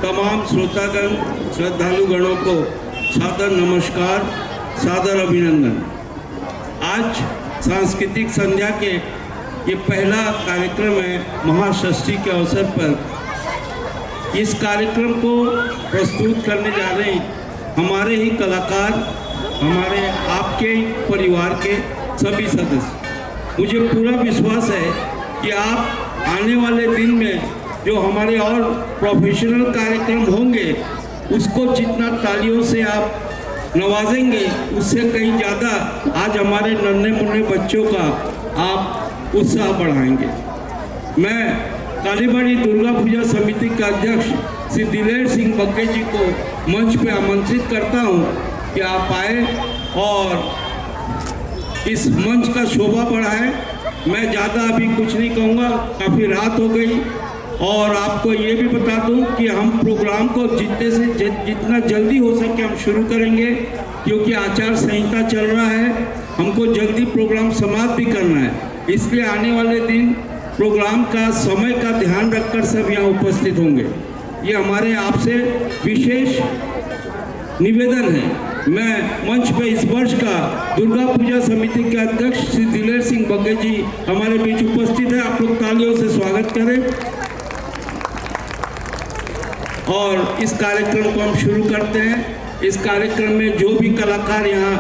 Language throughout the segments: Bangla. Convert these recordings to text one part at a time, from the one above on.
तमाम श्रोतागण श्रद्धालुगणों को सादर नमस्कार, सादर अभिनंदन। आज सांस्कृतिक संध्या के ये पहला कार्यक्रम है महाषष्ठी के अवसर पर। इस कार्यक्रम को प्रस्तुत करने जा रहे हैं हमारे ही कलाकार, हमारे आपके परिवार के सभी सदस्य। मुझे पूरा विश्वास है कि आप आने वाले दिन में जो हमारे और प्रोफेशनल कार्यक्रम होंगे उसको जितना तालियों से आप नवाजेंगे उससे कहीं ज़्यादा आज हमारे नन्हे मुन्ने बच्चों का आप उत्साह बढ़ाएंगे। मैं कालीबाड़ी दुर्गा पूजा समिति का अध्यक्ष श्री दिलेर सिंह बग्गे जी को मंच पर आमंत्रित करता हूं कि आप आए और इस मंच का शोभा बढ़ाएं। मैं ज़्यादा अभी कुछ नहीं कहूँगा, काफ़ी रात हो गई। और आपको ये भी बता दूं कि हम प्रोग्राम को जितना जल्दी हो सके हम शुरू करेंगे, क्योंकि आचार संहिता चल रहा है, हमको जल्दी प्रोग्राम समाप्त भी करना है। इसलिए आने वाले दिन प्रोग्राम का समय का ध्यान रखकर सब यहाँ उपस्थित होंगे, ये हमारे आपसे विशेष निवेदन है। मैं मंच पे इस वर्ष का दुर्गा पूजा समिति के अध्यक्ष श्री दिलेर सिंह बग्गे जी हमारे बीच उपस्थित है। आप लोग तालियों से स्वागत करें और इस कार्यक्रम को हम शुरू करते हैं। इस कार्यक्रम में जो भी कलाकार यहाँ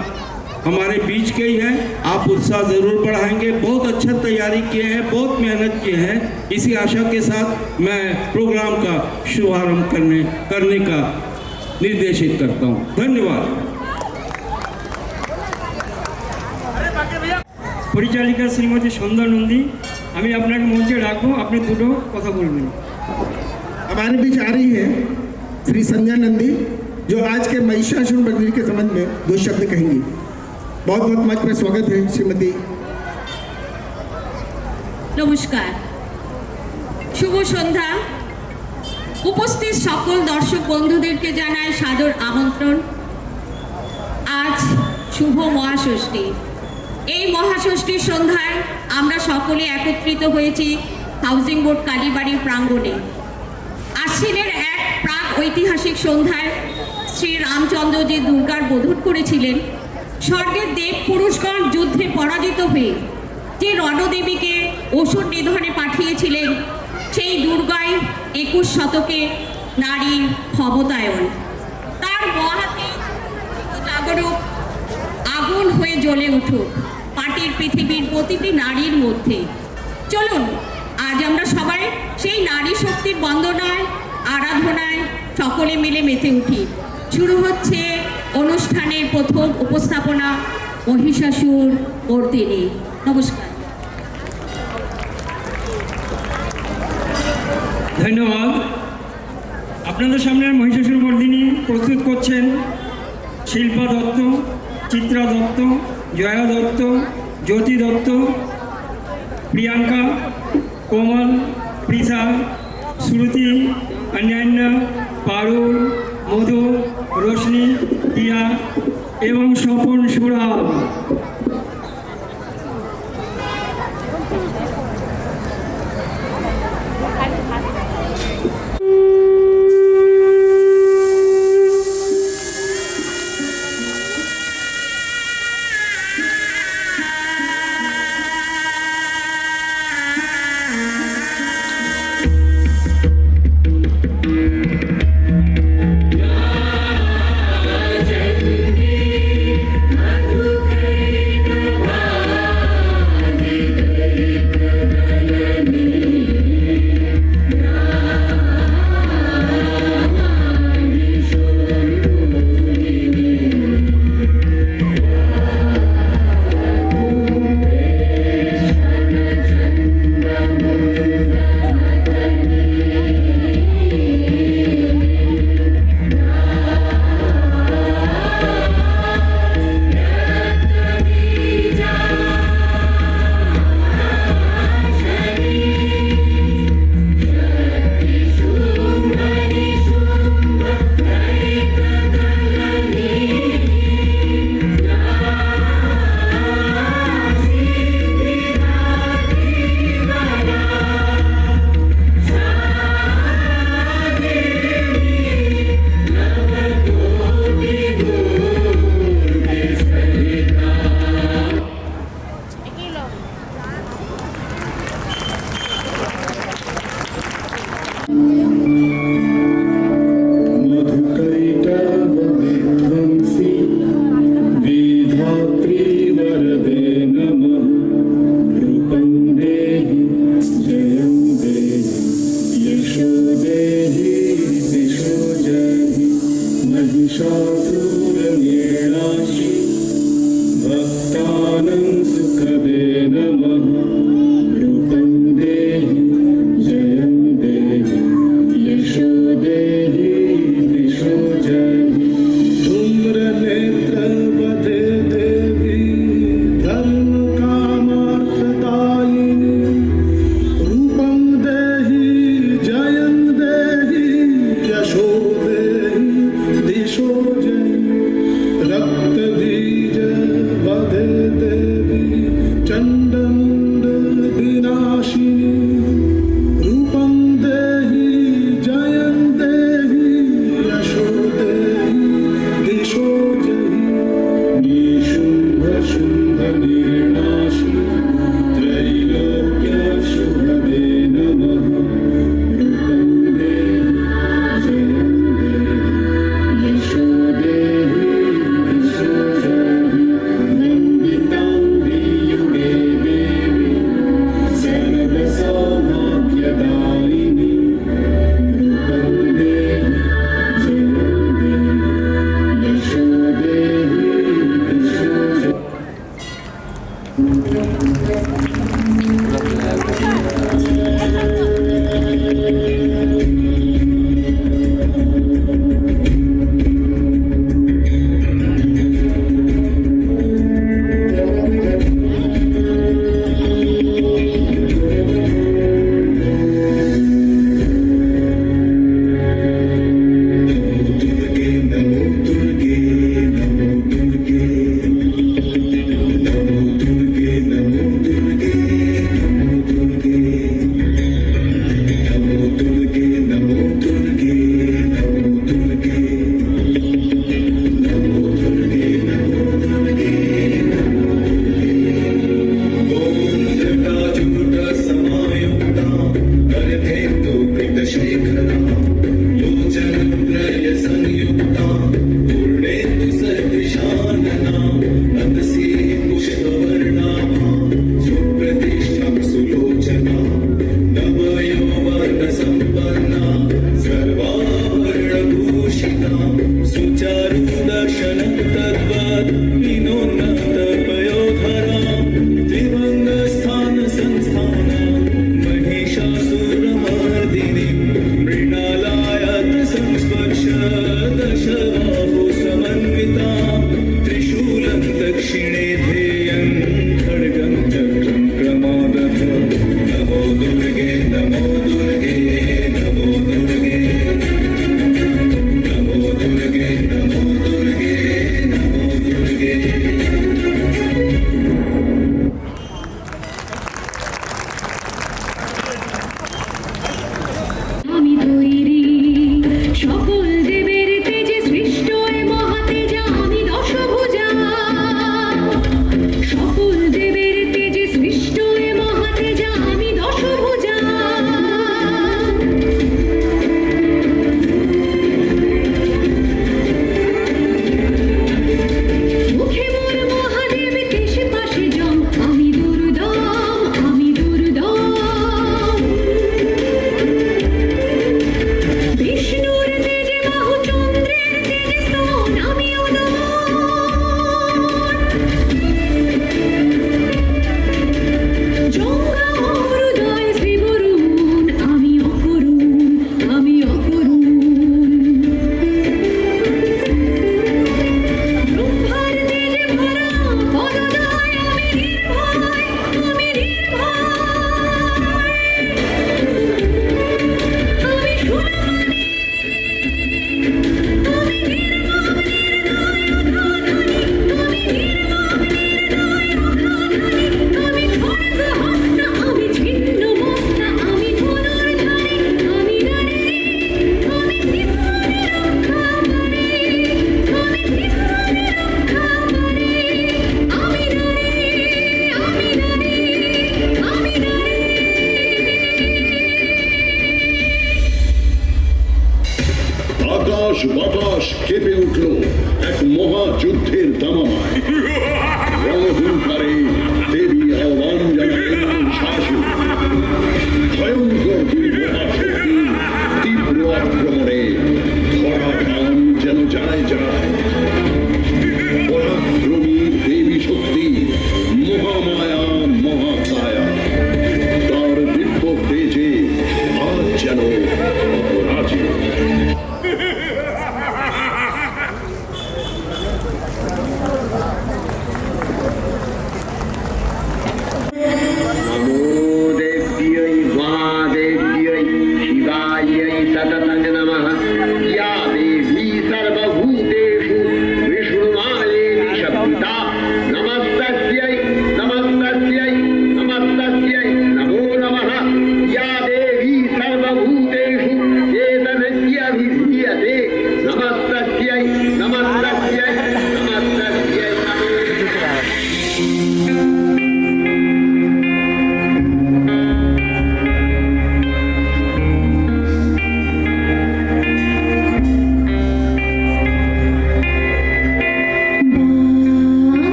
हमारे बीच के ही हैं, आप उत्साह ज़रूर बढ़ाएंगे। बहुत अच्छा तैयारी किए हैं, बहुत मेहनत किए हैं। इसी आशा के साथ मैं प्रोग्राम का शुभारंभ करने का निर्देशित करता हूँ। धन्यवाद। পরিচালিকা শ্রীমতী সন্ধ্যা নন্দী, আমি আপনাকে মঞ্চে রাখবো, আপনি দুটো কথা বলবেন। हमारे बीच आ रही है श्री संध्या नंदी, जो आज के महिषासुर मर्दिनी के संबंध में दो शब्द कहेंगी। बहुत बहुत मंच पर स्वागत है श्रीमती। नमस्कार, शुभ सन्ध्या। उपस्थित सकल दर्शक बंधुदेरके जानाई सादर आमंत्रण। आज शुभ महाषष्ठी। এই মহাষষ্ঠীর সন্ধ্যায় আমরা সকলে একত্রিত হয়েছি হাউজিং বোর্ড কালীবাড়ির প্রাঙ্গণে। আশ্বিনের এক প্রাক ঐতিহাসিক সন্ধ্যায় শ্রী রামচন্দ্র যে দুর্গার বোধন করেছিলেন, স্বর্গের দেব পুরুষগণ যুদ্ধে পরাজিত হয়ে যে রণদেবীকে অসুর নিধনে পাঠিয়েছিলেন, সেই দুর্গাই 21 শতকে নারীর ক্ষমতায়ন। তার মহাতে জাগরুক আগুন হয়ে জ্বলে উঠুক পাটির পৃথিবীর প্রতিটি নারীর মধ্যে। চলুন আজ আমরা সবাই সেই নারী শক্তির বন্দনায় আরাধনায় সকলে মিলে মেতে উঠি। শুরু হচ্ছে অনুষ্ঠানের প্রথম উপস্থাপনা মহিষাসুর মর্দিনী। নমস্কার। ধন্যবাদ। আপনাদের সামনে মহিষাসুর মর্দিনী প্রস্তুত করছেন শিল্পা দত্ত, চিত্রা দত্ত, জয়া দত্ত, জ্যোতি দত্ত, প্রিয়াঙ্কা, কোমল, পৃথা, শ্রুতি, অন্যান্য, পারুল, মধু, রোশনি, টিয়া এবং স্বপন সুরাল। मधुकर আকাশ বাতাস কেঁপে উঠল এক মহাযুদ্ধের দামামায়। রণহুঙ্কারে দেবী আহ্বান জানালেন শাসু। ভয়ঙ্কর দুর্মহাশক্তি তীব্র আক্রমণে ধরা ধান যেন যায় যায়। পরাক্রমী দেবী শক্তি মহামায়া মহাকায়া, তার দিব্য তেজে আজ যেন অপরাজে। नमो देव्यै महादेव्यै शिवायै सततं नमः। या देवी सर्वभूतेषु विष्णुमायेति शब्दिता नमस्तस्यै नमस्तस्यै नमस्तस्यै नमो नमः। या देवी सर्वभूतेषु चेतनस्याभिधीयते नमस्तस्यै नमस्तस्यै नमस्तस्यै नमो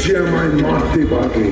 যে আমায় মারতে পারবে।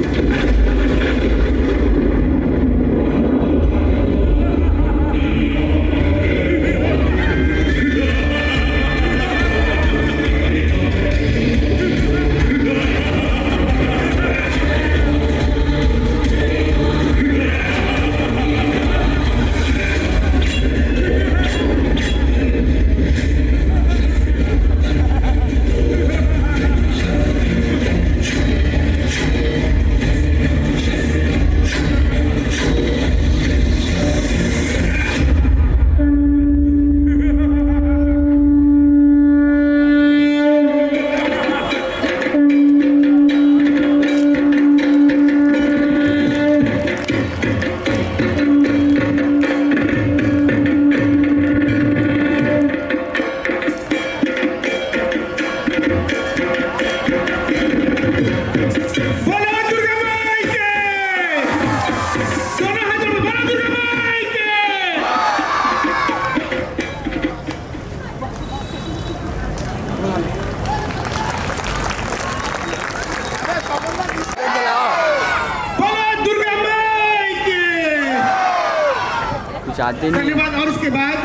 चाहते नहीं। धन्यवाद। और उसके बाद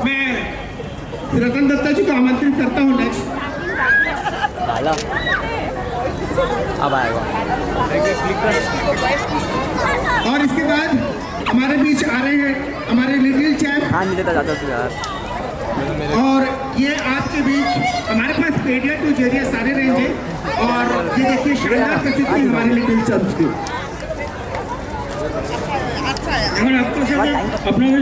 मैं रतन दत्ता जी को आमंत्रित करता हूँ नेक्स्ट। डाला अब आएगा। और इसके बाद हमारे बीच आ रहे हैं हमारे लिटिल चैप, हाँ नहीं देता जाता तू यार। और ये आपके बीच हमारे पास पेडिया टू जेरिया सारे रहेंगे। और ये देखिए शानदार प्रस्तुति हमारे लिटिल चैप्स की। এখন আপনার সাথে আপনাদের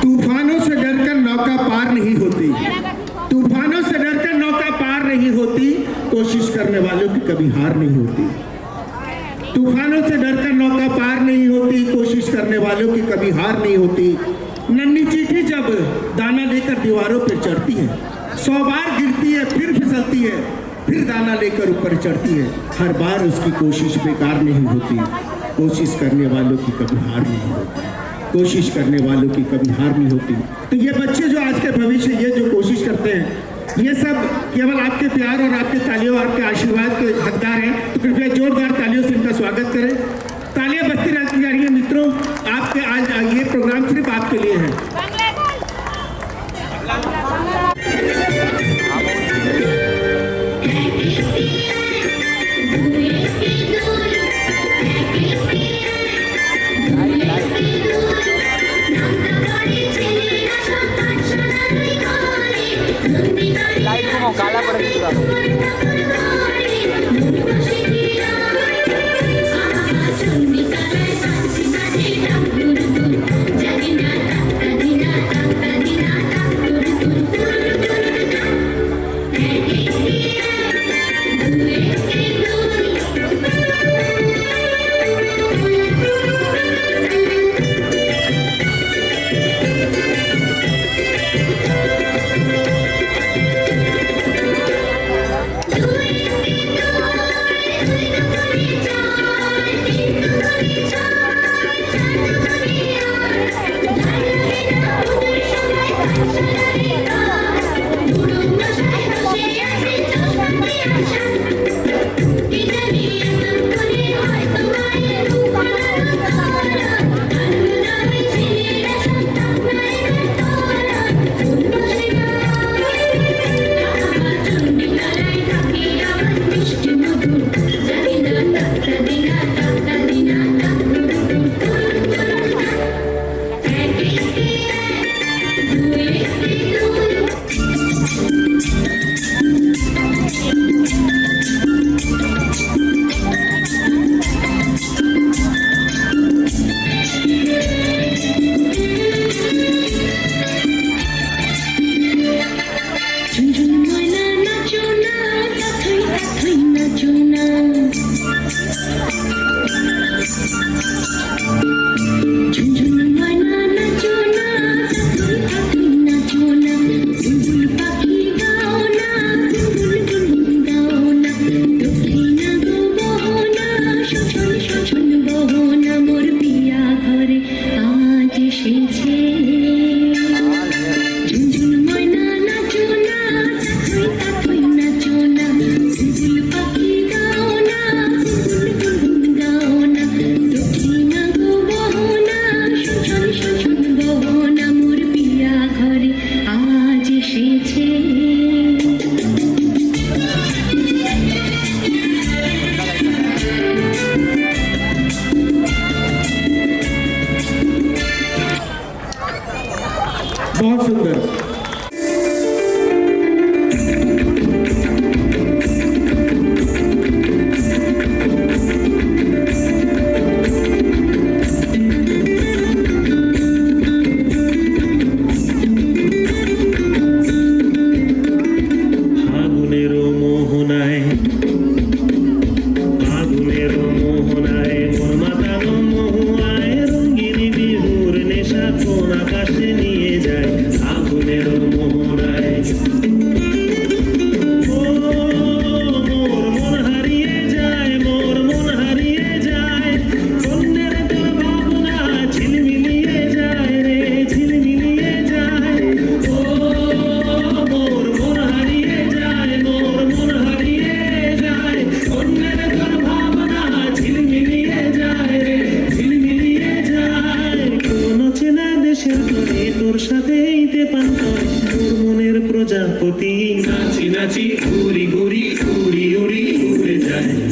तूफानों से डरकर नौका पार नहीं होती, तूफानों से डरकर नौका पार नहीं होती, कोशिश करने वालों की कभी हार नहीं होती। तूफानों से डरकर नौका पार नहीं होती, कोशिश करने वालों की कभी हार नहीं होती। नन्ही चींटी जब दाना लेकर दीवारों पर चढ़ती है, 100 बार गिरती है फिर फिसलती है, फिर दाना लेकर ऊपर चढ़ती है। हर बार उसकी कोशिश बेकार नहीं होती, कोशिश करने वालों की कभी हार नहीं होती, कोशिश करने वालों की कभी हार नहीं होती। तो ये बच्चे जो आज के भविष्य, ये जो कोशिश करते हैं, ये सब केवल आपके प्यार और आपके तालियों और आपके आशीर्वाद के हकदार हैं। तो कृपया जोरदार तालियों से इनका स्वागत करें। तालियां बजती रहती जा रही हैं मित्रों, आपके आज ये प्रोग्राम सिर्फ आपके लिए है। लाइट को काला पड़ गया।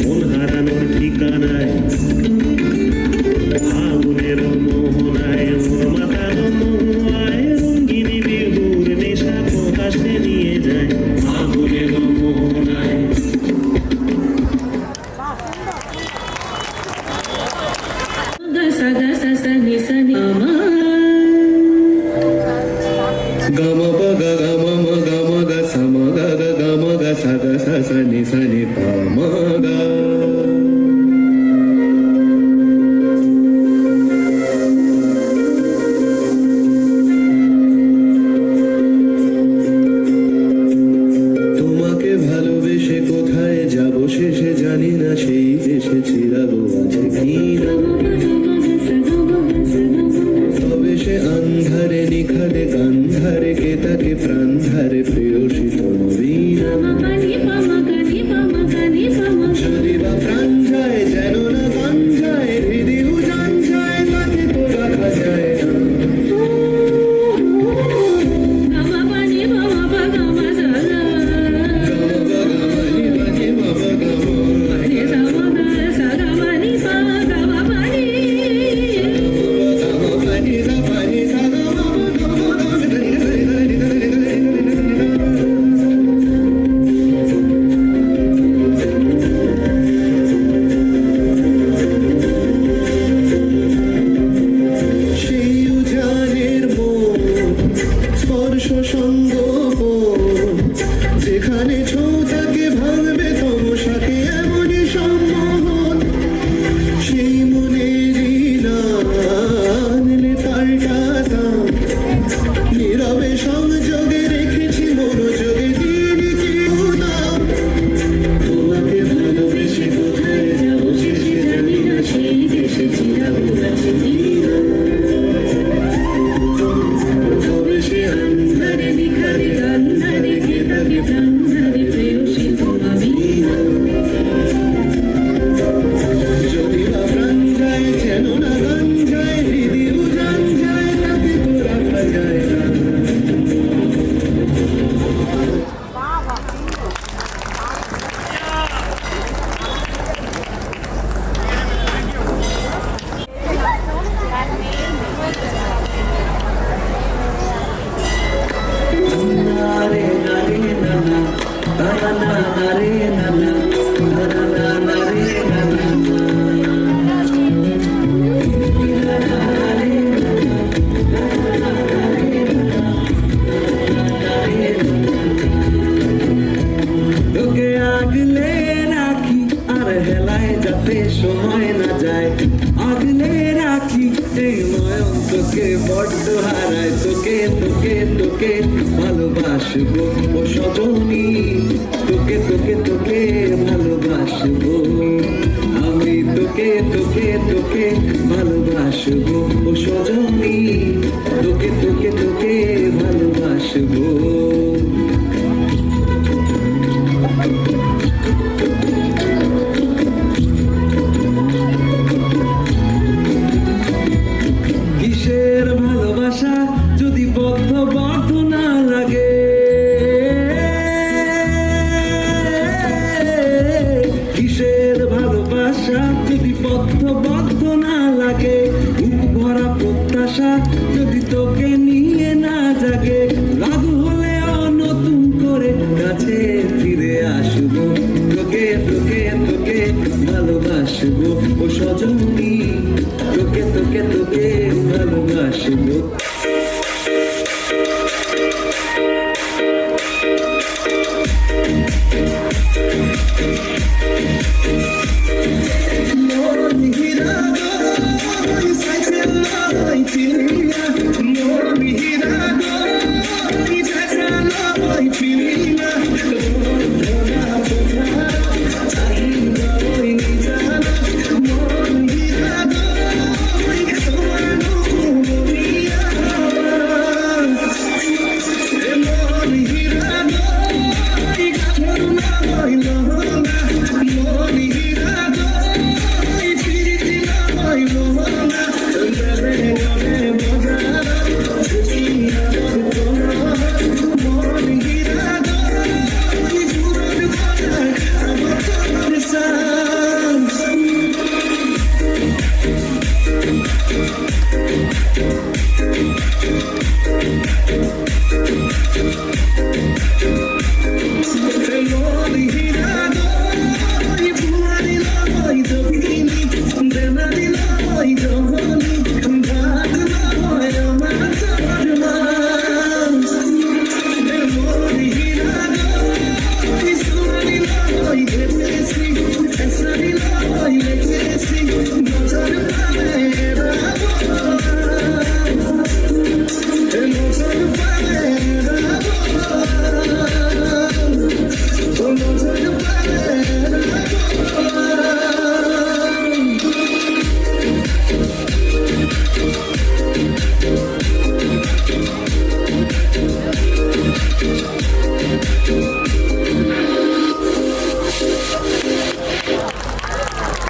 মন হারানোর ঠিকানায় আগুনের মোহনায় মন মাতানো মোহায় রঙ্গিনী বিহুর নেশা প্রকাশে নিয়ে যায় আগুনের মোহনায় গম প গ গম ম গম গ সম গ গ গম গ স গ স স নি স নি প ম গ তোমাকে ভালোবেসে কোথায় যাব শেষে জানি না সেই দেশে চিরাবো আছে কি না তবে সে আন্ধারে নিখারে গান্ধারে কে তাকে প্রাণ ধারে প্রেয়সী তনবীনা যদি বা প্রাণ যায় যেন না গান যায় হৃদি উজান যায় তাকে তো রাখা যায় না সেই উজানের মন স্পর্শ সঙ্গ যেখানে ছোটাকে ভাঙবে তমসাকে এমনই সম্মোহন সেই মনেরই নান তালটা নীরবে সংযোগে রেখেছি মনোযোগে দিন কি উদাম তোমাকে ভালোবেসে কোথায় যাবো শেষে জানি না সেই দেশে চিরাবো আছে কি না তবে সে আন্ধারে নিখারে গান্ধারে কে তাকে প্রাণ ধারে প্রেয়সী তোমাবি না যদি বা প্রাণ যায় যেন না গান যায় হৃদি উজান যায় তাকে তো রাখা যায় না তোকে আগলে রাখি আর হেলায় যাতে সময় না যায় আগলে রাখি এই নয়ন তোকে বড্ড হারায় তোকে তোকে তোকে ভালোবাসবো ও সজনী তোকে তোকে তোকে ভালোবাসবো আমি তোকে তোকে তোকে ভালোবাসবো ও সজনী তোকে তোকে তোকে ভালোবাসবো কিসের ভালোবাসা যদি বদ্ধ না লাগে কিসের ভালোবাসা যদি বদ্ধ না লাগে বুক ভরা প্রত্যাশা যদি তোকে নিয়ে না জাগে রাগ হলে নতুন করে কাছে ফিরে আসবো তোকে তোকে তোকে ভালোবাসবো ও সজনী তোকে তোকে তোকে ভালোবাসবো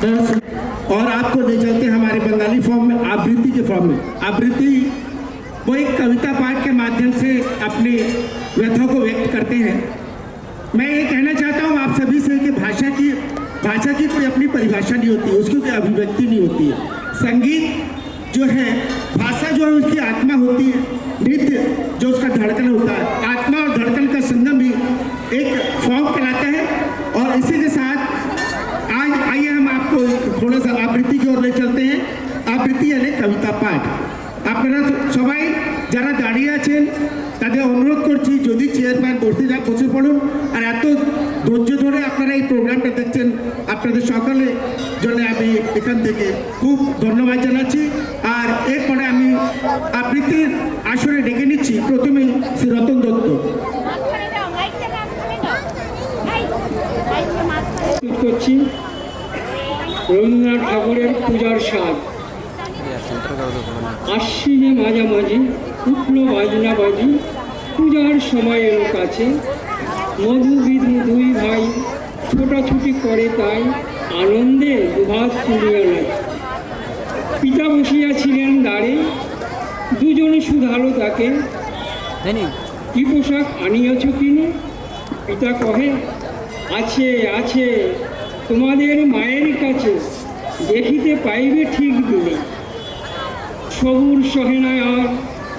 और आपको ले चलते हैं हमारे बंगाली फॉर्म में, आवृत्ति के फॉर्म में। आवृत्ति वो एक कविता पाठ के माध्यम से अपनी व्यथा को व्यक्त करते हैं। मैं ये कहना चाहता हूँ आप सभी से कि भाषा की कोई अपनी परिभाषा नहीं होती, उसकी कोई अभिव्यक्ति नहीं होती है। संगीत जो है, भाषा जो है उसकी आत्मा होती है, नृत्य जो उसका धड़कन होता है, आत्मा और धड़कन का संगम भी एक फॉर्म कहलाता है। और इसी के साथ आज आइए हम आपको थोड़ा सा आवृत्ति की ओर ले चलते हैं। आवृत्ति यानी कविता पाठ। আপনারা সবাই যারা দাঁড়িয়ে আছেন তাদের অনুরোধ করছি যদি চেয়ার পান বসে পড়ুন। আর এত ধৈর্য ধরে আপনারা এই প্রোগ্রামটা দেখছেন, আপনাদের সকলের জন্য আমি এখান থেকে খুব ধন্যবাদ জানাচ্ছি। আর এরপরে আমি আবৃত্তির আসরে ডেকে নিচ্ছি প্রথমেই শ্রী রতন দত্ত। করছি রবীন্দ্রনাথ ঠাকুরের পূজার সাজ। আশ্বিনে মাঝামাঝি উঠলো বাজনা বাজি, পূজার সময় এলো কাছে। মধু বিধু দুই ভাই ছোটাছুটি করে, তাই আনন্দে দুভাত তুলিয়া নাই। পিতা বসিয়াছিলেন দাঁড়ে, দুজনে শুধালো তাকে, কি পোশাক আনিয়াছ কিনে? পিতা কহে, আছে আছে তোমাদের মায়ের কাছে, দেখিতে পাইবে ঠিক দিনে। সবুর সহে না আর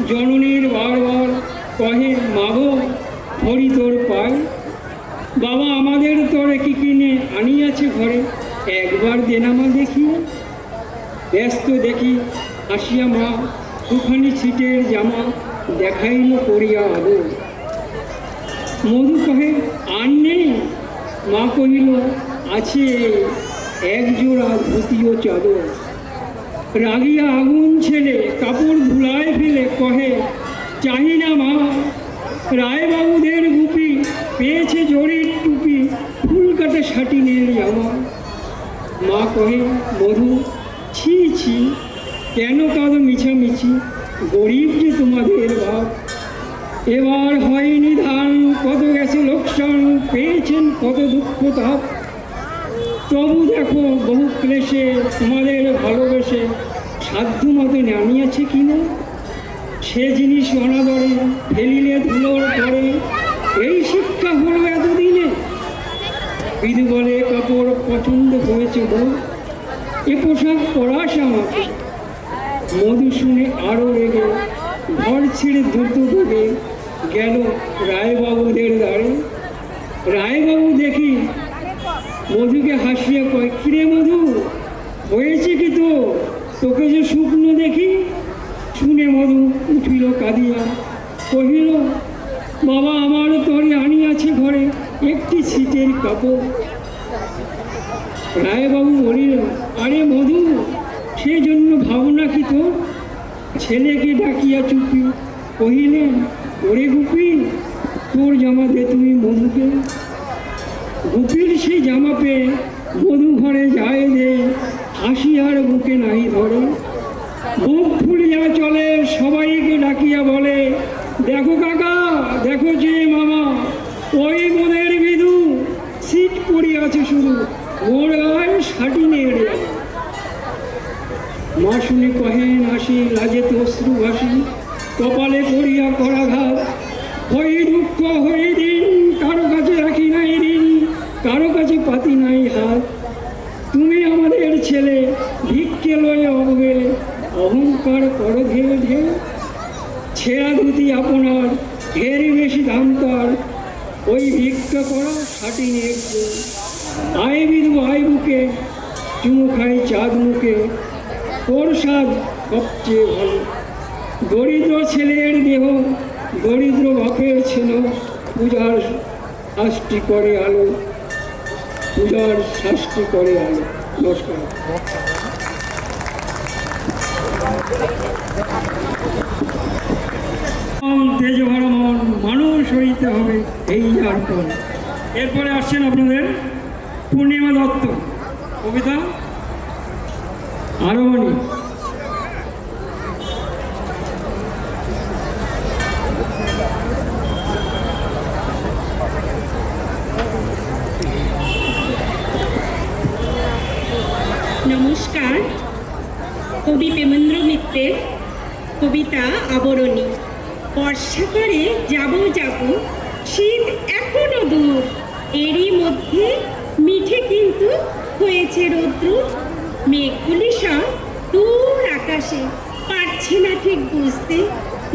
জননীর বারবার কহে, মাগো ধরি তোর পায়। বাবা আমাদের তোরে কি কিনে আনিয়াছে ঘরে, একবার দেনামা দেখি। ব্যস্ত দেখি আসিয়া মা দুখানি ছিটের জামা দেখাইল করিয়া আদর। মধু কহে, আর নেই? মা কহিল, আছে এক জোড়া ধুতি ও চাদর। রাগিয়া আগুন ছেলে কাপড় ধুলায় ফেলে কহে, চাহি না মা রায়বাবুদের গুপি, পেয়েছে জরির টুপি, ফুল কাটে সাটিনের জামা। মা কহে, মধু ছি ছি কেন কাঁদো মিছামিছি, গরিব যে তোমাদের বাপ। এবার হয়নি ধান, কত গেছে লোকসান, পেয়েছেন কত দুঃখ তাপ। তবু দেখো বহু ক্লেশে তোমাদের ভালোবেসে সাধ্য মতো নামিয়েছে কিনা। সে জিনিস অনাদরে ফেলিলে ধুলোর পরে, এই শিক্ষা হলো এতদিনে। বিধু বলে, কাপড় পছন্দ হয়েছে বউ, এ পোশাক পরাস আমাকে। মধু শুনে আরও রেগে ঘর ছেড়ে দ্রুত বেগে গেল রায়বাবুদের দ্বারে। রায়বাবু দেখি মধুকে হাসিয়া কয়, কিরে মধু হয়েছে কি তো, তোকে যে শুকনো দেখি। শুনে মধু উঠিল কাঁদিয়া, কহিল, বাবা আমার তরে আনিয়াছে ঘরে একটি ছিটের কাপড়। রায়বাবু বলিল, আরে মধু সে জন্য ভাবনা কি তো? ছেলেকে ডাকিয়া চুপি কহিলেন, ওরে গুপি তোর জামা দে তুমি মধুকে। গুপির সেই জামা পেয়ে মধু ঘরে যায় দে, হাসি আর বুকে নাই ধরে। বুক ফুলিয়া চলে সবাইকে ডাকিয়া বলে, দেখো কাকা দেখো যে মামা, ওই মোদের বিধু সিট পড়িয়াছে শুধু, ওর গায়ে সাটিনের জামা। মা শুনে কহেন হাসি, লাজে তো অশ্রু ভাসি, কপালে পড়িয়া করাঘাত। হই দুঃখ হই দিন, কারো কাছে রাখি নাই ঋণ, কারো কাছে পাতি নাই হাত। তুমি আমাদের ছেলে ভিক্ষে লয়ে অবহেলে, অহংকার করো ধেয়ে ঢেউ। ছেঁড়া ধুতি আপনার ঢের বেশি দাম তার, ওই ভিক্ষা করো সাটিনের ফুল। আয় বিধু আয় বুকে, চুমু খাই চাঁদ মুখে, তোর স্বাদ সবচেয়ে ভালো। দরিদ্র ছেলের দেহ দরিদ্র বাপের ছেলে, পূজার শাস্তি করে আলো, পূজার শাস্তি করে আলো। নমস্কার। তেজ ভরা মন মানুষ হইতে হবে এই ঝাড়খণ্ড। এরপরে আসছেন আপনাদের পূর্ণিমা দত্ত, কবিতা আরোহণী। নমস্কার। কবি প্রেমেন্দ্র মিত্রের কবিতা আবরণী। বর্ষাকালে যাব যাব, শীত এখনো দূর, এরই মধ্যে মিঠে কিন্তু হয়েছে রৌদ্র। মেঘগুলি সব দূর আকাশে, পারছে না ঠিক বুঝতে,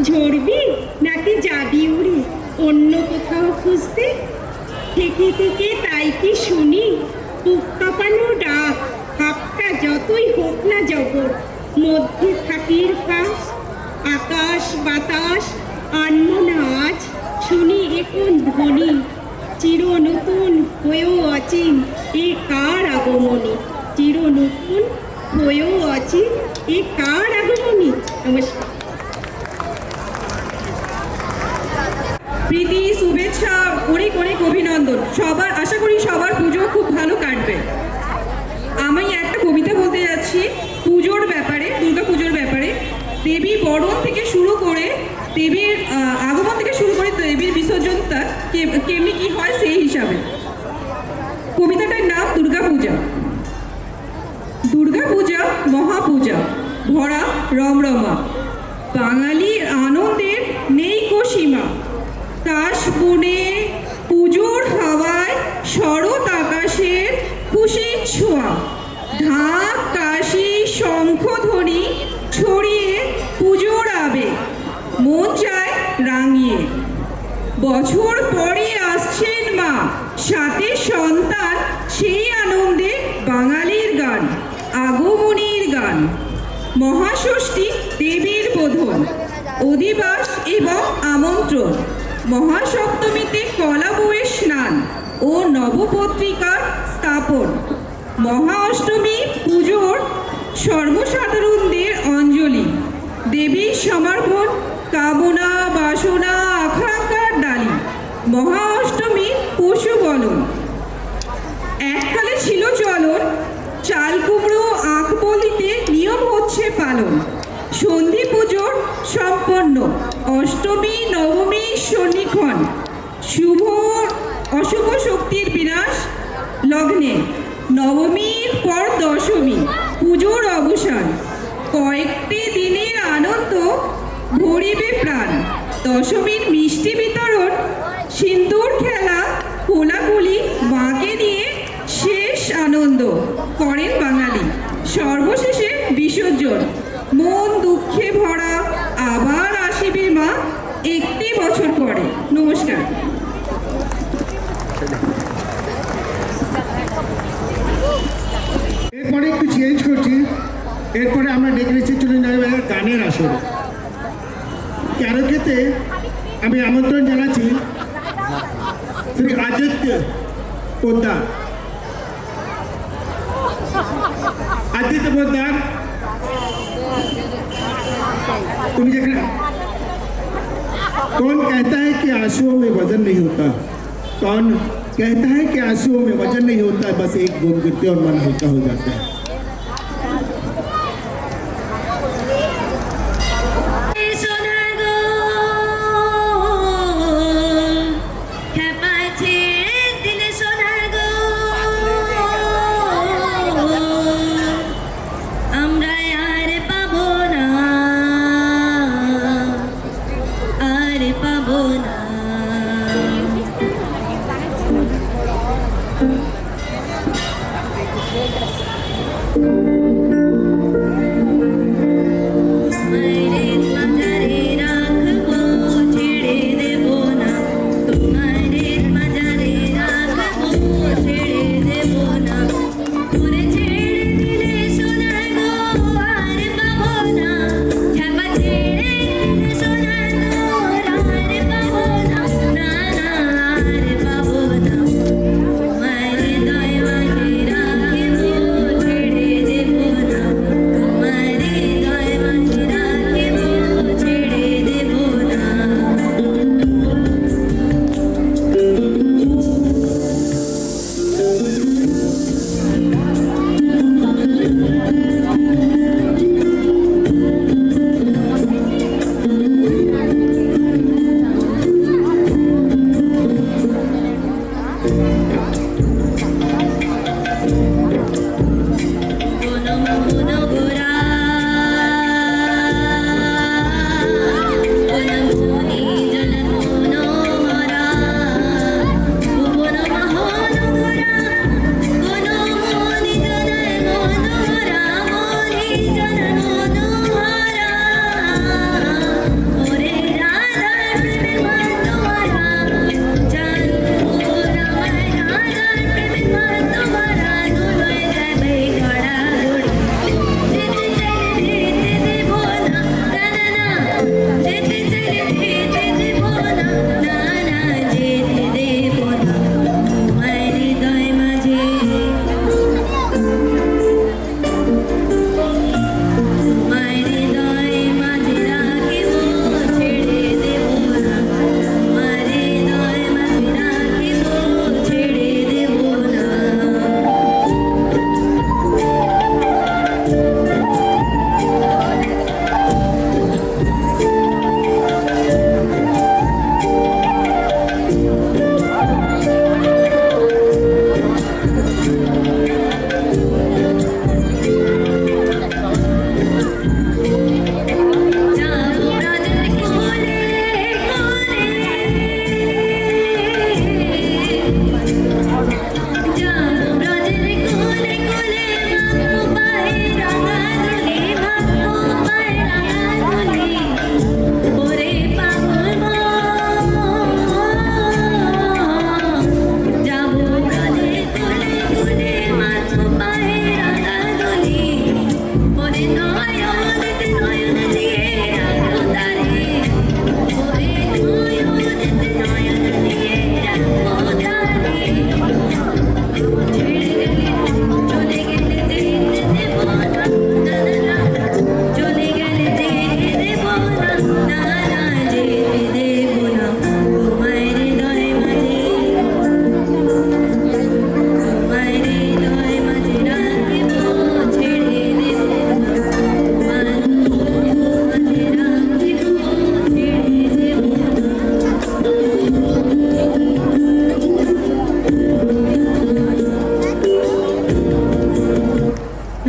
ঝরবি নাকি যাবি উড়ে অন্য কোথাও খুঁজতে। থেকে থেকে তাই কি শুনি বুক কাঁপানো ডাক, হাপটা যতই হোক না জগৎ, মধ্যে থাকির ফাঁস। আকাশ বাতাস আনমনা আজ, শুনি এখন ধ্বনি, চির নতুন হয়েও অচিন এ কার আগমনী। চির নতুন হয়েও অচিন এ কার আগমনী। নমস্কার। প্রীতি, শুভেচ্ছা, অনেক অনেক অভিনন্দন। সবার আশা করি সবার পুজো খুব ভালো কাটবে। আমি একটা কবিতা বলতে যাচ্ছি পুজোর ব্যাপারে, দুর্গা পুজোর ব্যাপারে। দেবী বরণ থেকে শুরু করে, দেবীর আগমন থেকে শুরু করে দেবীর বিসর্জন তার কেমনি কি হয় সেই হিসাবে। কবিতাটার নাম দুর্গা পূজা। দুর্গা পূজা মহাপূজা, ভরা রমরমা, বাঙালির আনন্দের নেই কো সীমা। তাস বনে পুজোর হাওয়ায় শরৎ আকাশের খুশির ছোঁয়া, ঢাক কাশি শঙ্খধ্বনি ছড়িয়ে পুজোর আবেগ মন চায় রাঙিয়ে। বছর পরে আসছেন মা, সাথে সন্তান, সেই আনন্দে বাঙালির গান, আগমনীর গান। মহাষষ্ঠী দেবীর বোধন, অধিবাস এবং আমন্ত্রণ। মহাসপ্তমীতে কলা বউয়ের স্নান ও নবপত্রিকার স্থাপন। মহা অষ্টমী পুজোর সর্বসাধারণদের অঞ্জলি, দেবীর সমর্পণ, কামনা বাসনা আকাঙ্ক্ষার ডালি। মহা অষ্টমী পশু বলন। এককালে ছিল চলন, চাল কুমড়ো আখ বলিতে নিয়ম হচ্ছে পালন। সন্ধি পুজোর সম্পন্ন, অষ্টমী নবমী সন্নিক্ষণ, শুভ অশুভ শক্তির বিনাশ লগ্নে। নবমীর পর দশমী, পুজোর অবসান। কয়েকটি দিনের আনন্দ ভরিবে প্রাণ। দশমীর মিষ্টি বিতরণ, সিন্দুর খেলা, কোলাকুলি, মাকে নিয়ে শেষ আনন্দ করেন বাঙালি। সর্বশেষে বিসর্জন, মন দুঃখে ভরা, আবার আসিবে মা একটি বছর পরে। নমস্কার। এরপরে একটু চেঞ্জ করছি। এরপরে আমরা ডেকে নিচ্ছি, চলে যাবে গানের আসরে। ক্যারোকেতে আমি আমন্ত্রণ জানাচ্ছি শ্রী আদিত্য পোদ্দার। आदित्य पोद्दार, तुम जेखने कौन कहता है कि आंसुओं में वजन नहीं होता? कौन कहता है कि आंसुओं में वजन नहीं होता? बस एक बूंद गिरते और मन हल्का हो जाता है।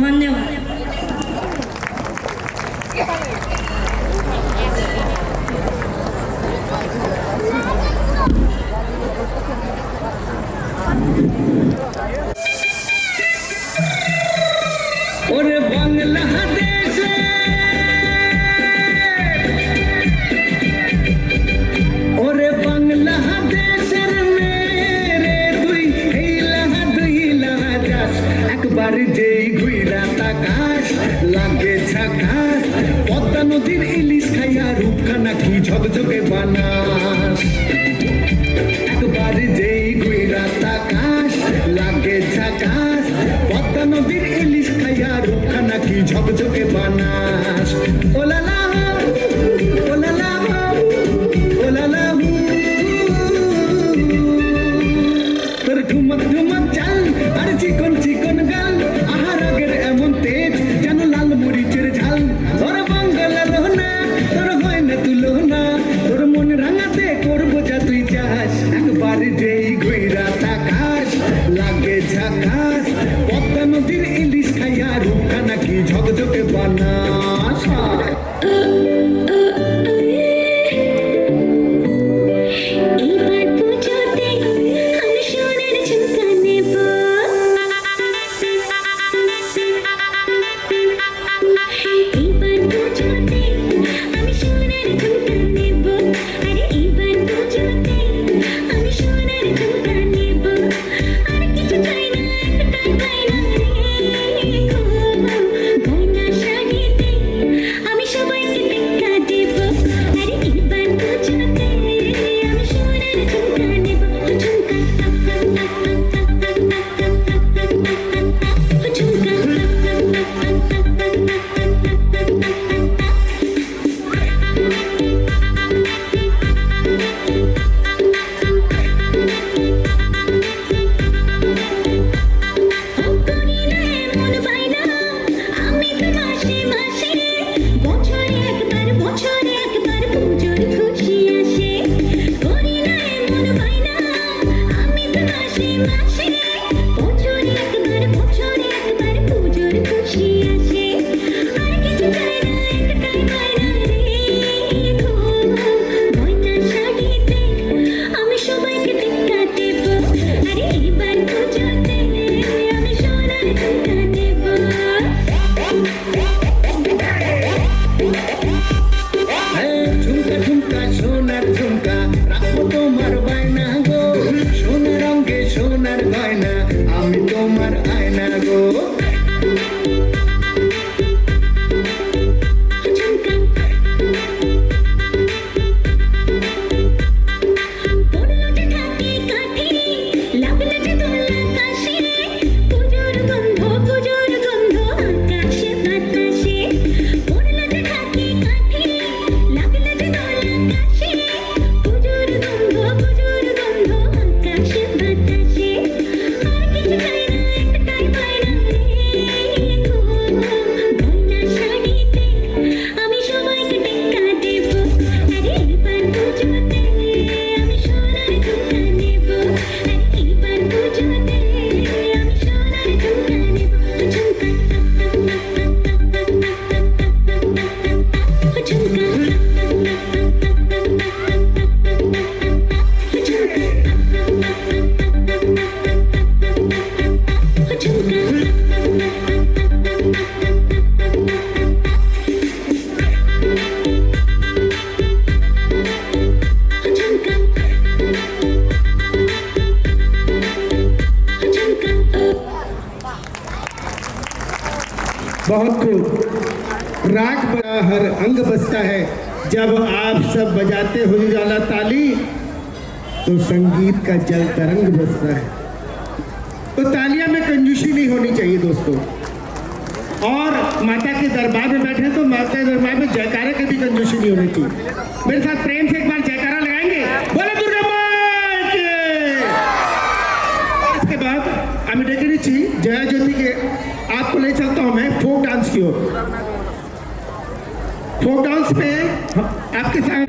ধন্যবাদ। ওরে বাংলাদেশে ওরে বাংলাদেশের মেরে তুই হেইলা যাস একবার যেই ঘুইরা তাকাস লাগে ঝাকাস পদ্মা নদীর ইলিশ খাইয়া রূপখানা কি ঝকঝকে বানাস একবার যেই ঘুইরা তাকাস লাগে ঝাকাস পদ্মা নদীর ইলিশ খাইয়া রূপখানা কি ঝকঝকে বানাস ওলালা ওলালা ওলালা তোর ঠুমক ঠুমক চাল আর চিকন চিকন গাল আহার আগের এমন তেজ যেন লাল মরিচের ঝাল তোর বাঙ্গালা লোনা তোর হয় না তুলনা তোর মন রাঙাতে করবো যা তুই চাস একবার যেই ঘুইরা তাকাস লাগে ঝাকাস পদ্মা নদীর ইলিশ খাইয়া রূপখানা কি ঝকঝকে বানাস এবার পুজোতে আমি সোনার ঝুমকা নেব। এবার পুজোতে আমি সোনার ঝুমকা নেব। আরে এবার পুজোতে আমি সোনার ঝুমকা নেব। আর কিছু চাই না, একটাই বায়না রে গো। গয়না শাড়িতে আমি সবাইকে টেক্কা দেব। আরে এবার পুজোতে আমি সোনার ঝুমকা নেব। ঝুমকা করিলে মন বাইনা আমি তো মাসে মাসে বছরে একবার পুজোর খুশি আসে। করিলে মন বাইনা আমি তো মাসে মাসে বছরে একবার পুজোর খুশি আসে। আর কিছু চাই না, একটাই বায়না রে গো। গয়না শাড়িতে আমি সবাইকে টেক্কা দেব। আরে এবার পুজোতে আমি সোনার ঝুমকা নেব। ঝুমকা ঝুমকা সোনার ঝুমকা রাখো তোমার বায়না গো সোনার রঙে সোনার গয়না আমি তোমার আয়না গো ঝুমকা পড়লো যে থাকে কাঠে, লাগলো যে দোলা কাশে। পুজোর গন্ধ আকাশে বাতাসে। পড়লো যে থাকে কাঠে, লাগলো যে দোলা কাশে। পুজোর গন্ধ আকাশে বাতাসে। আর কিছু চাই না, একটাই বায়না রে গো। গয়না শাড়িতে আমি সবাইকে টেক্কা দেব। আরে এবার পুজোতে আমি সোনার ঝুমকা নেব। আরে এবার পুজোতে আমি সোনার ঝুমকা নেব। ঝুমকা बहुत खूब। राग बजा हर अंग बजता है। जब आप सब बजाते हो जाला ताली तो संगीत का जल तरंग बजता है। तो तालियां में कंजूसी नहीं होनी चाहिए दोस्तों। और माता के दरबार में बैठे हैं तो माता के दरबार में जयकारे की भी कंजूसी नहीं होनी चाहिए। मेरे साथ प्रेम से एक बार जयकारा लगाएंगे, बोलो दुर्गा माँ की। और इसके बाद আমি ডেকে নিচ্ছি जया ज्योति के। आपको ले चलता हूं मैं फोक डांस की ओर। फोक डांस में आपके साथ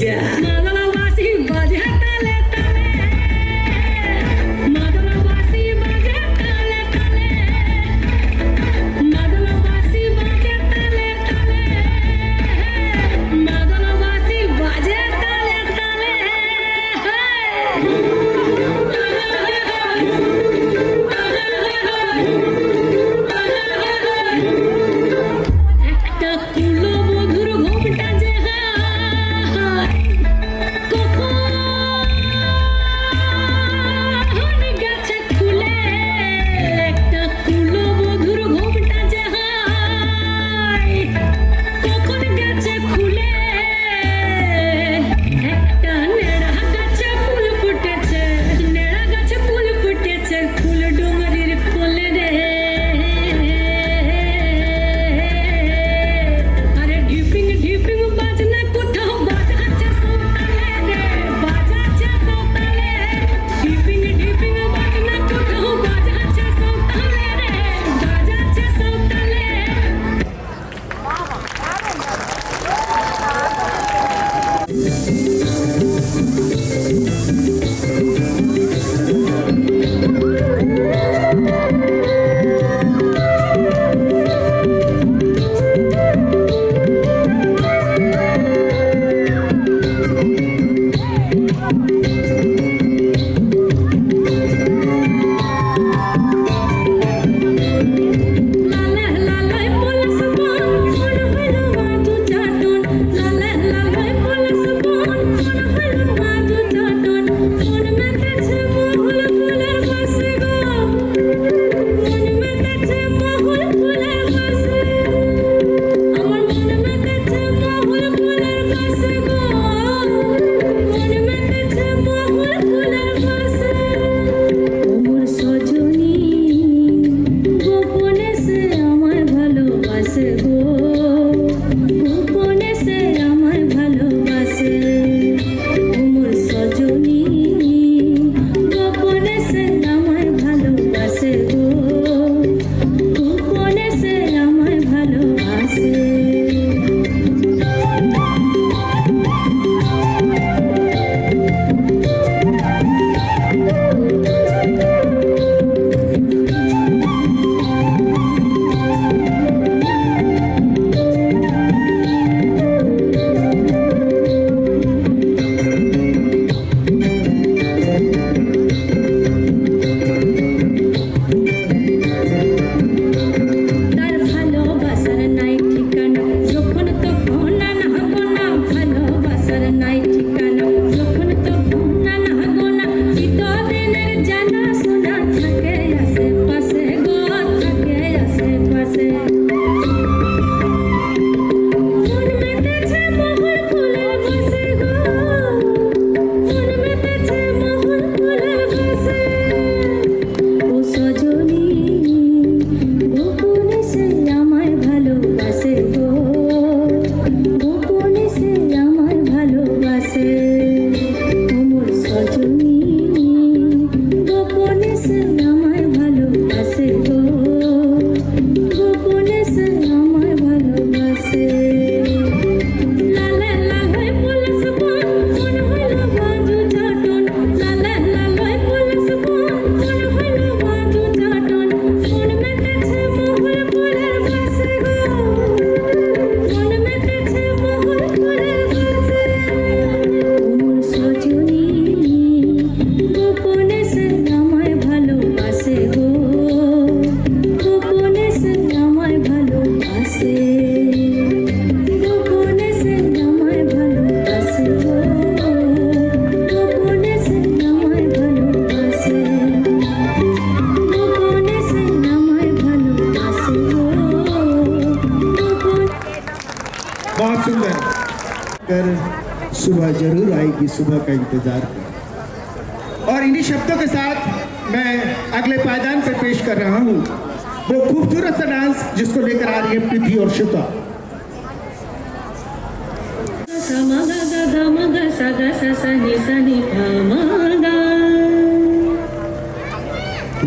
মাদলাবাসি বাজে তালে তালে মাদলাবাসি বাজে তালে তালে মাদলাবাসি বাজে তালে তালে মাদলাবাসি বাজে তালে তালে একটা কুলো মধুর ঘোমটা যে হায় কখন গেছে খুলে একটা কুলো মধুর ঘোমটা যে হায় কখন গেছে খুলে একটা নেড়া গাছে ফুল ফুটেছে নেড়া গাছে ফুল ফুটেছে ফুল ডুঙরির কোলে রে আরে ঢিপিং ঢিপিং বাজনা কোথাও বাজাচ্ছে সৌতালে রে বাজাচ্ছে সৌতালে ঢিপিং ঢিপিং বাজনা কোথাও বাজাচ্ছে সৌতালে রে বাজাচ্ছে সৌতালে লালা লালাই পলাশ বন মন হইল মাধু চাটন লালা লালাই পলাশ বন মন হইল মাধু চাটন মন মেতেছে মহুল ফুলের বাসে গো মন মেতেছে মহুল ফুলের বাসে আমার মন মেতেছে মহুল ফুলের বাসে গো মন মেতেছে মহুল ফুলের বাসে ওমর সজনী গোপনে সে আমায় ভালোবাসে গো গোপনে সে আমায় ভালোবাসে ওমর সজনী গোপনে সে আমায় ভালোবাসে গো গোপনে সে আমায় ভালোবাসে তার ভালোবাসার নাই ঠিকানা যখন তখন না গোনা ভালোবাসার নাই ঠিকানা যখন তখন না গোনা চিতদিনের জানা শোনা থাকে আশেপাশে গো থাকে আশেপাশে মন মেতেছে মহুল ফুলের বাসে গো মন মেতেছে মহুল ফুলের বাসে ও সজনী গোপনে সে আমায় ভালোবাসে গো গোপনে সে আমায় ভালোবাসে ওমর সজনী গোপনে সে আমায় ভালোবাসে গো গোপনে সে আমায় ভালোবাসে লালা লালাই পলাশ বন মন হইল মাধু চাটন লালা লালাই পলাশ বন মন হইল মাধু চাটন মন মেতেছে মহুল ফুলের বাসে গো মন মেতেছে মহুল ফুলের বাসে ওমর সজনী গোপনে সে আমায় ভালোবাসে গো গোপনে সে আমায় ভালোবাসে গোপনে সে আমায় ভালোবাসে গো গোপনে সে আমায় ভালোবাসে গোপনে সে আমায় ভালোবাসে গো গোপনে बहुत सुंदर कर सुबह जरूर आएगी सुबह का इंतजार कर और इन्हीं शब्दों के साथ मैं अगले पायदान पे पेश कर रहा हूँ वो खूबसूरत सा डांस जिसको लेकर आ रही है प्रीति और शिता Samaga ga ga ma ga sa sa ni pa ma ga.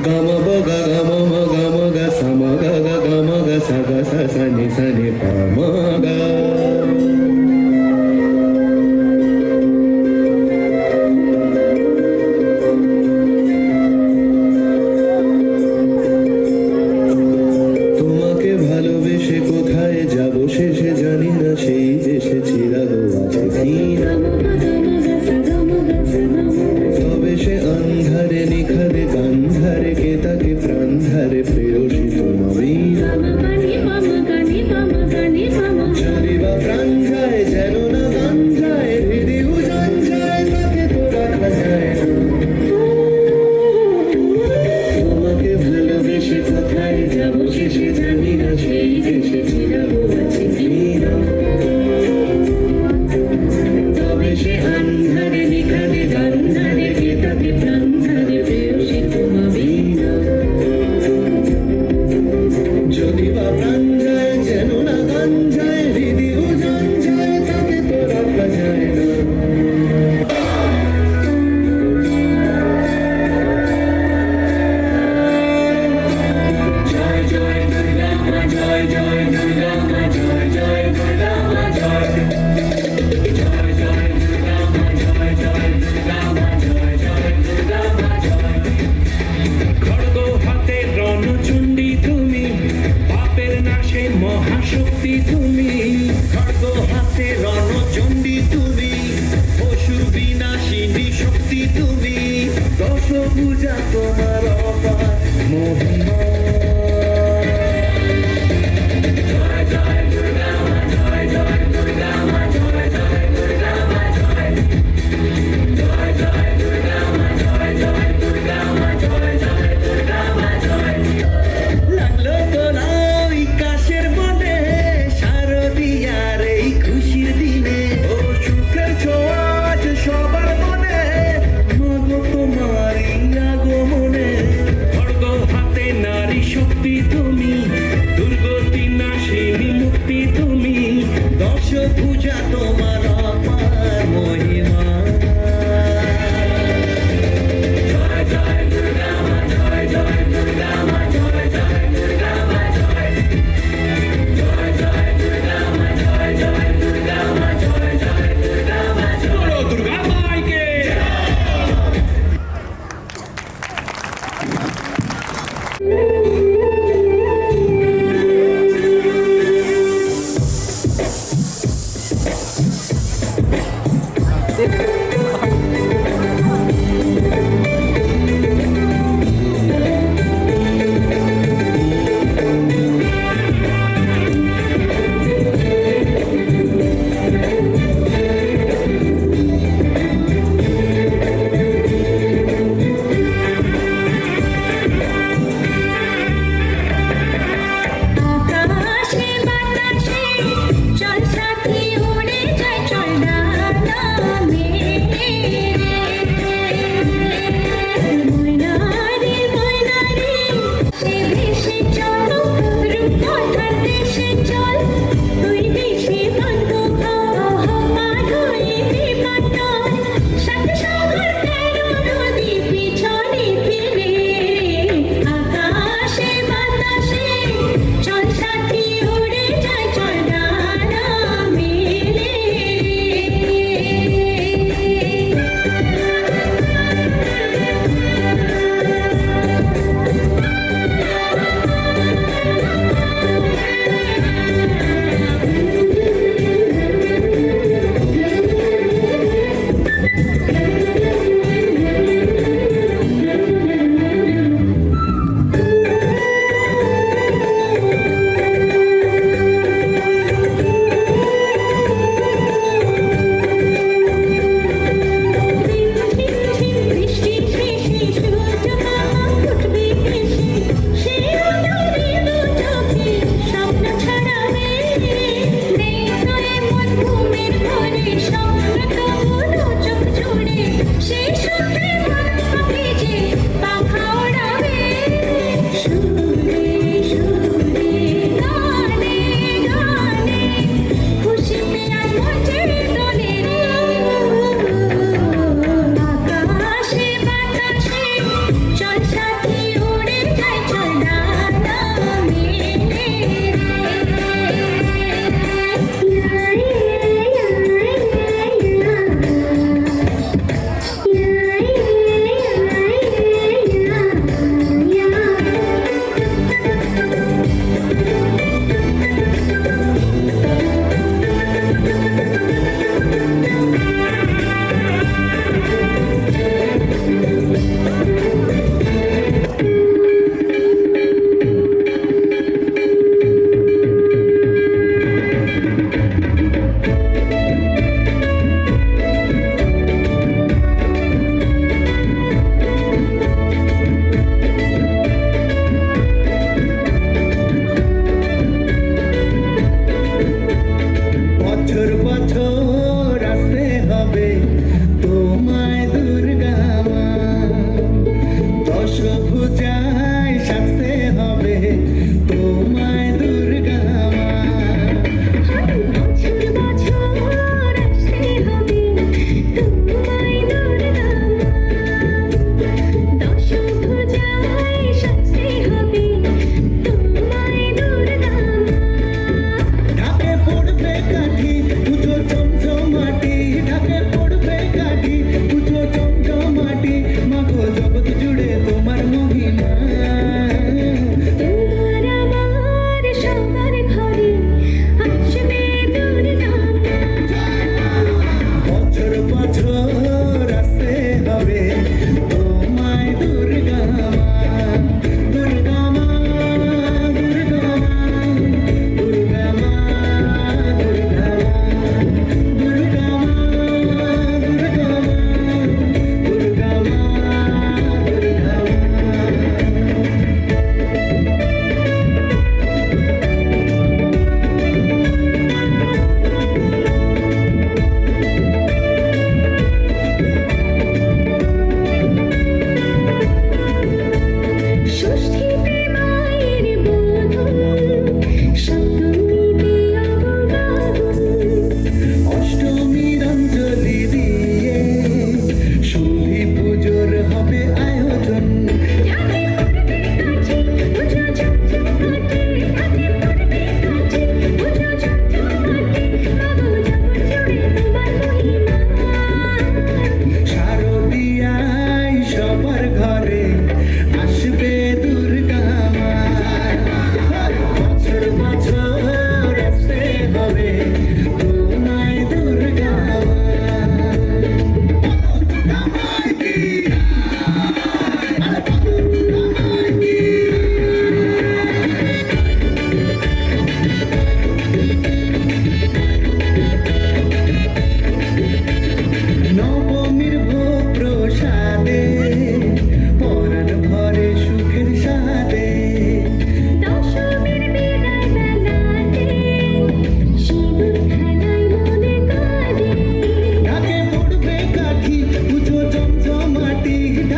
Ga ma ba ga ga sa ma ga sa ni pa ma ga. দেবী তুমি, দশভুজা তোমার অপার মহিমা। লাগলো তোলা ওই কাশের বনে, শারদিয়ার এই খুশির দিনে, ও সুখের ছোঁয়া আজ সবার মনে, মাগো তোমারই আগমনে। খড়গ হাতে নারী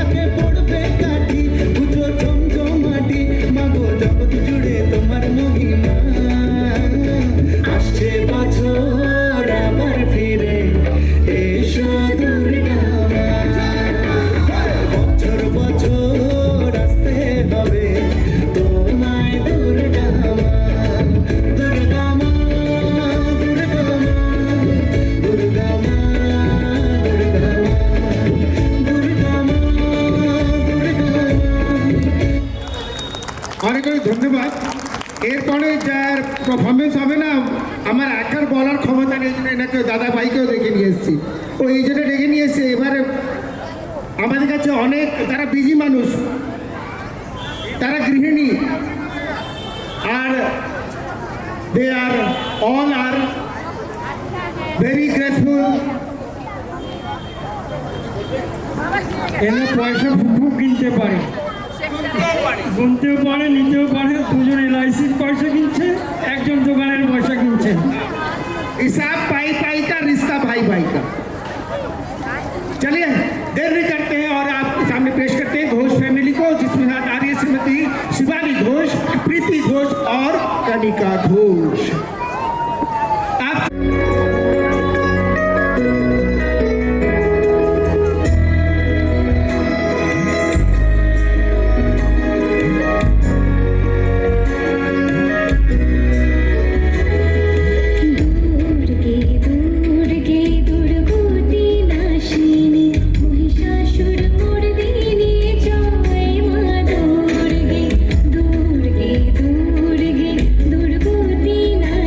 ঢাকে পড়বে কাঠি পুজো জমজমাটি মাগো জগৎ জুড়ে তোমার মহিমা আসছে বছর আবার ফিরে এসো দুর্গা মা। বছর বছর আসতে হবে তোমায় দুর্গা মা দুর্গা মা দুর্গা মা দুর্গা মা দুর্গা মা দুর্গা মা। অনেক অনেক ধন্যবাদ। এরপরে যার পারফরমেন্স হবে না, আমার একার বলার ক্ষমতা নেই, জন্য এনাকে দাদা ভাইকেও ডেকে নিয়ে এসেছি। ও এই জন্য ডেকে নিয়ে এসছে, এবারে আমাদের কাছে অনেক তারা বিজি মানুষ, তারা গৃহিণী, আর দে আর অল আর ভেরি গ্রেসফুল। এনে পয়সা খুব কিনতে পারে, গুনতেও পারে, নিতেও পারে। দুজন এলআইসির পয়সা কিনছে, একজন দোকানের পয়সা কিনছে। हिसाब पाई पाई का, रिश्ता भाई भाई का। चलिए देर नहीं करते हैं और आपके सामने पेश करते हैं घोष फैमिली को, जिसमें साथ आ रही है श्रीमती शिवानी घोष, प्रीति घोष और कनिका घोष। आप দুর্গে দুর্গে দুর্গতি নাশিনী মহিষাসুর মর্দিনী জয় মা দুর্গে দুর্গে দুর্গে দুর্গতি নাশিনী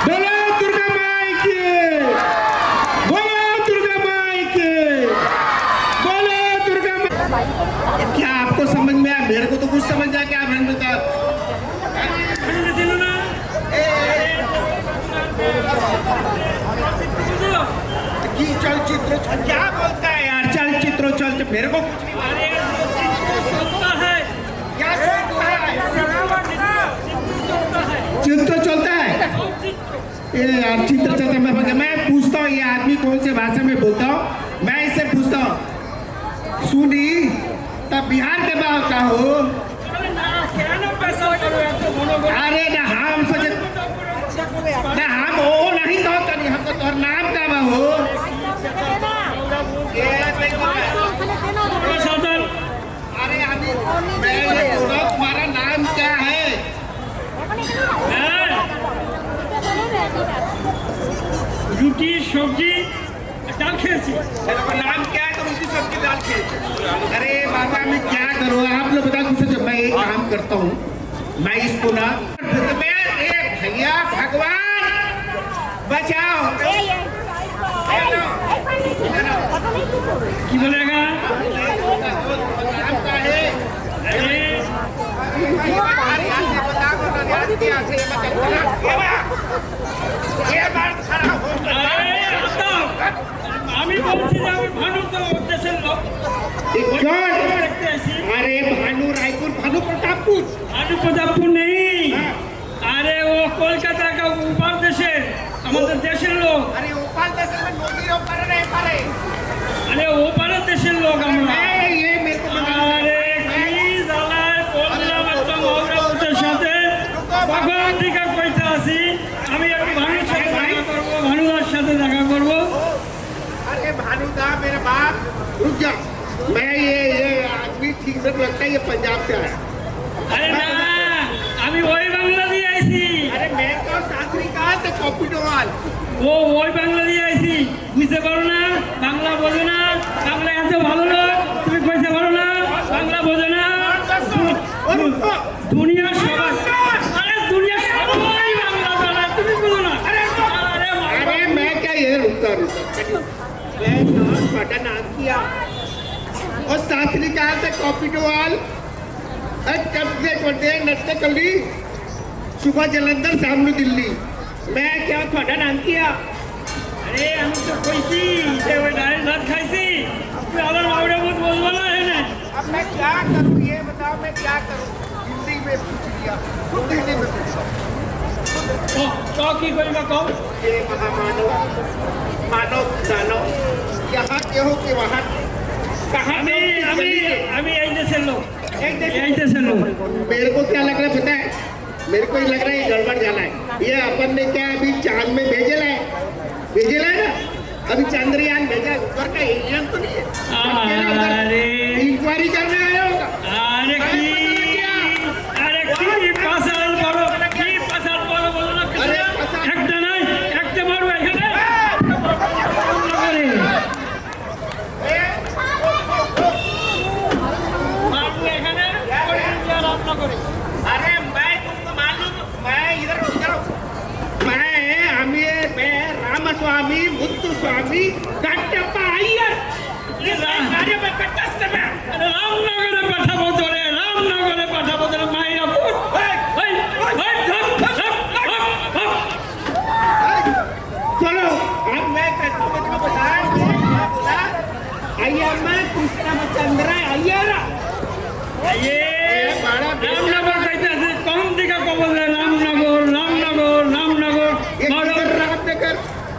बोलो दुर्गा माई की, बोलो दुर्गा माई की, बोलो दुर्गा माई। क्या आपको समझ में आया? मेरे को तो कुछ समझ आया। क्या बहन बता की चलचित्र क्या बोलता है यार? चलचित्र चल मेरे को कुछ नहीं क्या चित्र चलता है। ये यार चित्र चलता है। मैं पूछता हूँ ये आदमी कौन से भाषा में बोलता हूँ, मैं इससे पूछता हूँ। सुनी तब बिहार के बाहर का हो? अरे ना हम सोचे ना हम वो नहीं कहो तनी हमको तोहर नाम का बा हो। अरे अभी मैं ये बोल रहा हूँ तुम्हारा नाम क्या है? রুটি সবজি ডাল খেয়েছি। मेरे को नाम क्या है? तो रोटी सब्जी दाल खेत। अरे बाबा मैं क्या करूँ? आप लोग बता कुछ। मैं एक काम करता हूँ, मैं इसको ना भैया भगवान बचाओ। কি বলেগা? नाम क्या है? আরে আরে আমি বলছি যে আমি ভানু তো দেশের লোক দেখতে আসি। अरे भानु रायपुर, भानु प्रतापपुर। ভানু প্রতাপপুর নেই, আরে ও কলকাতা का ऊपर দেশের আমাদের দেশের লোক। अरे ऊपर देश में नौकरी ऊपर नहीं पारे। আরে ওপারের দেশের লোক আমরা। ये मेरे को আরে কি জ্বালায় বললাম একটা মৌরবদের সাথে ভগবান টিকা কইতে আসি। আমি একটু ভানুর সাথে দেখা করবো, ভানুদার সাথে দেখা করবো। अरे भानुदा मेरे बाप रुक जा। मैं ये आदमी ठीक से लगता है ये पंजाब से आया। আরে না, আমি ওই বাংলা দিয়ে আইছি। अरे मैं तो शास्त्री कहा थे कॉपीडोवाल। ও ওই বাংলা দিয়ে আইছি, বুঝতে পারো না? বাংলা বোঝো না? বাংলা এত ভালো লোক তুমি কইতে পারো না? বাংলা বোঝো না? দুনিয়ার সবাই, আরে দুনিয়ার সবাই বাংলা জানে, তুমি বোঝো না? আরে अरे मैं क्या ये रुकता मैं नाम बड़ा नाम किया और शास्त्री कहा थे कॉपीडोवाल। कब से करते नट्टे कली सुबह जलंधर शाम को दिल्ली। मैं क्या थोड़ा नाम किया? আরে আমি তো কইছি যে ওই ডাইল ভাত খাইছি, তুই আমার মাউরে মুখ বলবো না এনে। अब मैं क्या करूं ये बताओ मैं क्या करूं? हिंदी में पूछ लिया, खुद हिंदी में पूछो। তো কি কইবা কও? ये महामानव मानव दानव यहाँ के हो कि वहाँ कहाँ আমি আমি আমি এই देशेर लोक, एक देश এই देशेर लोक। मेरे को क्या लग रहा है पता है? मेरे को ये लग रहा है ये गड़बड़ जाना है। ये अपन ने क्या अभी चांद में भेजेला है ना? अभी चंद्रयान भेजा है, ऊपर का एलियन तो नहीं है। अरे इंक्वायरी करने आया होगा। আরে কি আরে কি পাসাল বড়, কি পাসাল বড় বলো না? अरे पता একটা নাই, একটা মারো এখানে। আরে মারো এখানে, করে দিয়ে রান্না করে। अरे मैं तुमको मालूम मैं इधर मैं रामस्वामी मुत्तुस्वामी कट्टप्पा अय्यर ये कार्य में कट्टस्थ में রামনগরে পাঠাবো তোরে, রামনগরে পাঠাবো তোরে মাইরা পুত।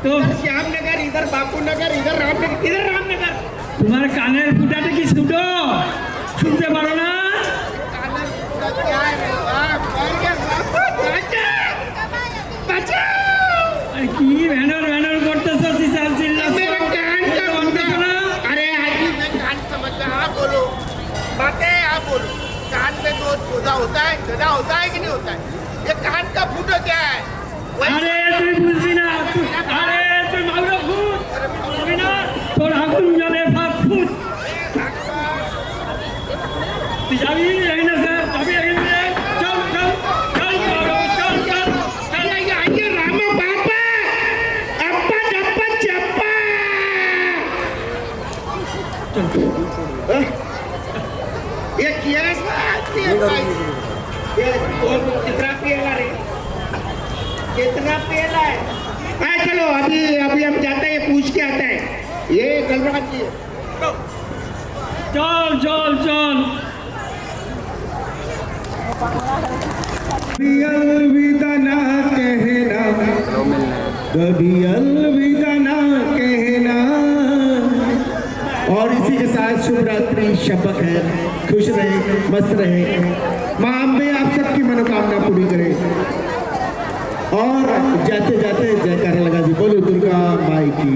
তো श्यामनगर इधर बापूनगर इधर रामनगर তোমার কানের ফুটাটা কি ছোটো, শুনতে পারো না? আর কি ভ্যানর ভ্যানর করতেছো, চিল্লাচ্ছ? मेरा कान का বলতেছো फूटा। না? अरे आजी मैं कान समझता आप बोलो बातें आप बोलो कान में तो छोटा होता है गदा होता है कि नहीं होता है ये कान का फूटो क्या है আরে তুই বুঝবি না, আরে তুই মাউরা ফুট বুঝবি না, তোর আগুন জ্বলে ফাঁক ফুট। তুই যাবি এখানে স্যার, যাবি এখানে, চল চল চল চল চল চল। ये रामा बापा अप्पा डप्पा चप्पा ये किया है ये कितना पेला रे कितना पेला है चलो अभी अभी हम जाते हैं, ये पूछ के आता है ये गलराज जी है। চল চল চল। कभी अलविदा ना कहना, कभी अलविदा ना कहना। और इसी के साथ शुभ रात्रि, शब खैर, खुश रहे, मस्त रहे, माँ अम्बे आप सबकी मनोकामना पूरी करे। और जाते जाते जयकारा लगा दी, बोलो दुर्गा माई की।